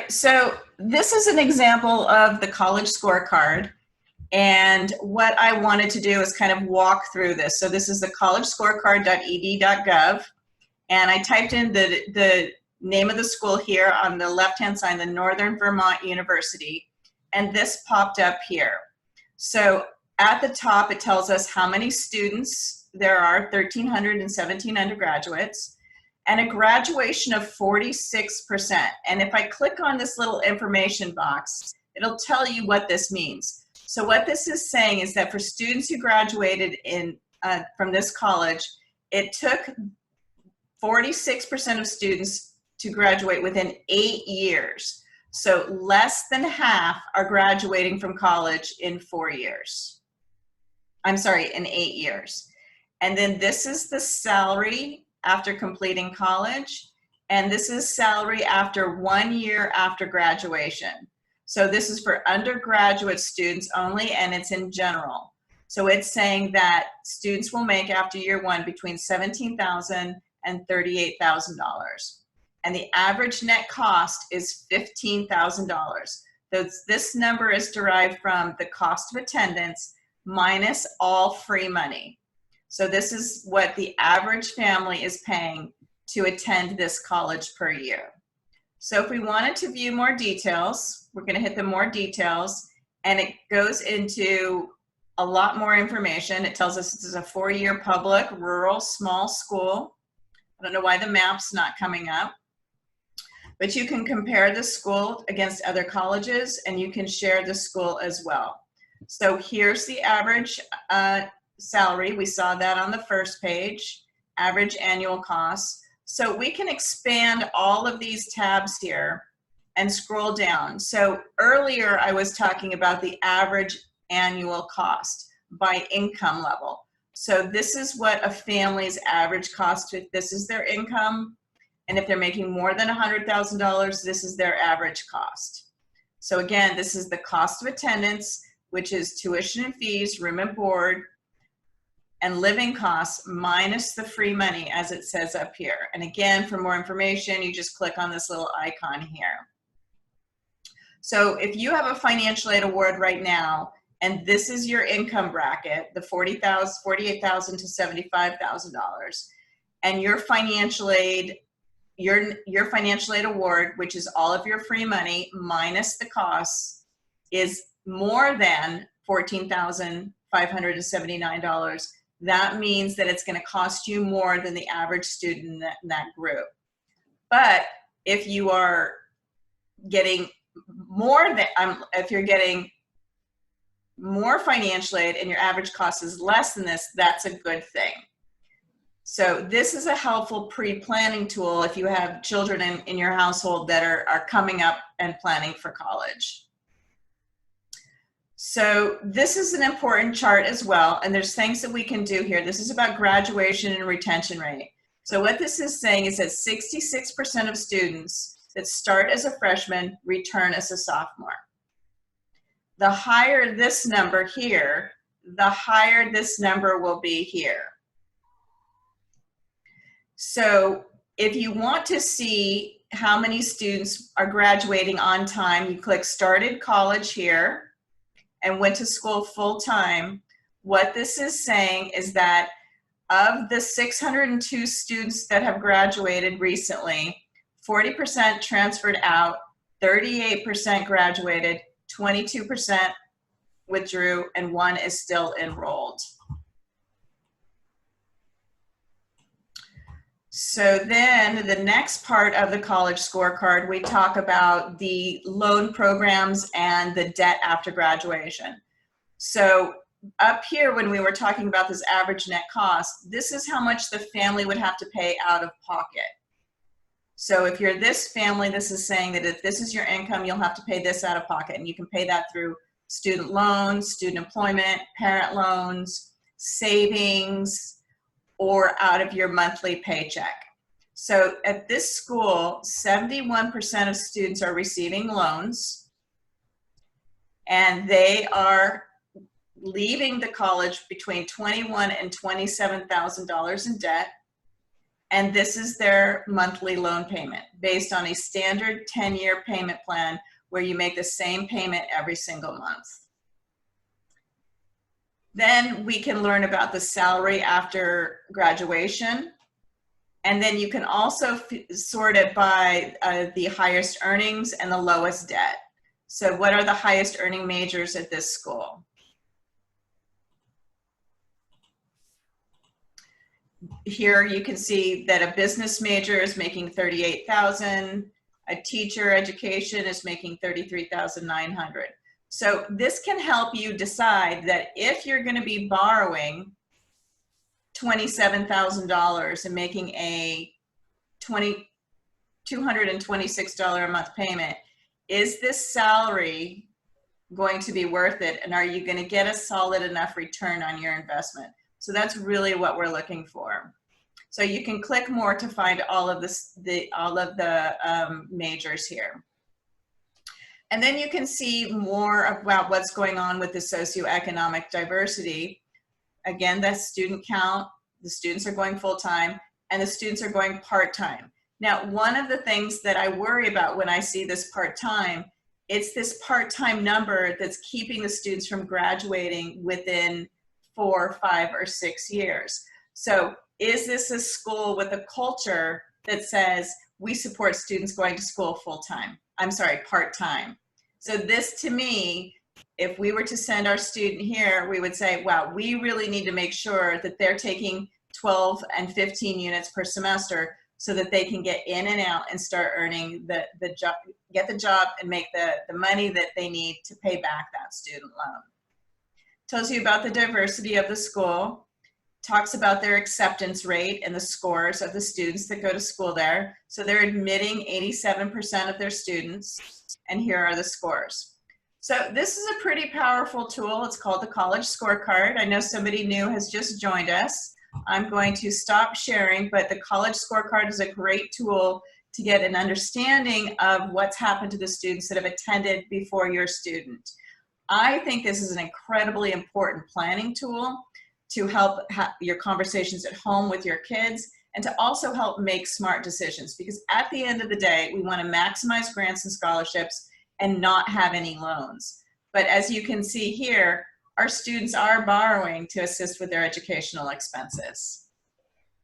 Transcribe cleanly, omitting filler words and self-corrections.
right, so this is an example of the college scorecard. And what I wanted to do is kind of walk through this. So this is the collegescorecard.ed.gov. And I typed in the name of the school here on the left-hand side, the Northern Vermont University. And this popped up here. So at the top, it tells us how many students there are, 1,317 undergraduates, and a graduation of 46%. And if I click on this little information box, it'll tell you what this means. So what this is saying is that for students who graduated from this college, it took 46% of students to graduate within 8 years. So less than half are graduating from college in 4 years. I'm sorry, in 8 years. And then this is the salary after completing college, and this is salary after 1 year after graduation. So this is for undergraduate students only, and it's in general. So it's saying that students will make after year one between $17,000 and $38,000. And the average net cost is $15,000. This number is derived from the cost of attendance minus all free money. So this is what the average family is paying to attend this college per year. So if we wanted to view more details, we're going to hit the more details, and it goes into a lot more information. It tells us this is a 4-year public, rural, small school. I don't know why the map's not coming up. But you can compare the school against other colleges, and you can share the school as well. So here's the average salary. We saw that on the first page, average annual cost. So we can expand all of these tabs here and scroll down. So earlier I was talking about the average annual cost by income level. So this is what a family's average cost, this is their income. And if they're making more than $100,000, this is their average cost. So again, this is the cost of attendance, which is tuition and fees, room and board, and living costs minus the free money, as it says up here. And again, for more information, you just click on this little icon here. So if you have a financial aid award right now, and this is your income bracket, the $48,000 to $75,000, and your financial aid award, which is all of your free money minus the costs, is more than $14,579. That means that it's going to cost you more than the average student in that group. But if you are getting more than, if you're getting more financial aid and your average cost is less than this, that's a good thing. So this is a helpful pre-planning tool if you have children in your household that are coming up and planning for college. So this is an important chart as well, and there's things that we can do here. This is about graduation and retention rate. So what this is saying is that 66% of students that start as a freshman return as a sophomore. The higher this number here, the higher this number will be here. So if you want to see how many students are graduating on time, you click Started College here and went to school full-time. What this is saying is that of the 602 students that have graduated recently, 40% transferred out, 38% graduated, 22% withdrew, and 1 is still enrolled. So then the next part of the college scorecard, we talk about the loan programs and the debt after graduation. So up here, when we were talking about this average net cost, this is how much the family would have to pay out of pocket. So if you're this family, this is saying that if this is your income, you'll have to pay this out of pocket, and you can pay that through student loans, student employment, parent loans, savings, or out of your monthly paycheck. So at this school, 71% of students are receiving loans, and they are leaving the college between $21,000 and $27,000 in debt. And this is their monthly loan payment based on a standard 10-year payment plan where you make the same payment every single month. Then we can learn about the salary after graduation. And then you can also sort it by the highest earnings and the lowest debt. So what are the highest earning majors at this school? Here you can see that a business major is making $38,000, a teacher education is making $33,900. So this can help you decide that if you're going to be borrowing $27,000 and making a $226 a month payment, is this salary going to be worth it? And are you going to get a solid enough return on your investment? So that's really what we're looking for. So you can click more to find all of the majors here. And then you can see more about what's going on with the socioeconomic diversity. Again, the student count, the students are going full-time, and the students are going part-time. Now, one of the things that I worry about when I see this part-time, it's this part-time number that's keeping the students from graduating within 4, 5, or 6 years. So is this a school with a culture that says we support students going to school full-time? I'm sorry, part-time. So this, to me, if we were to send our student here, we would say, wow, we really need to make sure that they're taking 12 and 15 units per semester so that they can get in and out and start earning the job, get the job and make the money that they need to pay back that student loan. Tells you about the diversity of the school, talks about their acceptance rate and the scores of the students that go to school there. So they're admitting 87% of their students, and here are the scores. So this is a pretty powerful tool. It's called the College Scorecard. I know somebody new has just joined us. I'm going to stop sharing, but the College Scorecard is a great tool to get an understanding of what's happened to the students that have attended before your student. I think this is an incredibly important planning tool to help your conversations at home with your kids and to also help make smart decisions, because at the end of the day, we want to maximize grants and scholarships and not have any loans. But as you can see here, our students are borrowing to assist with their educational expenses.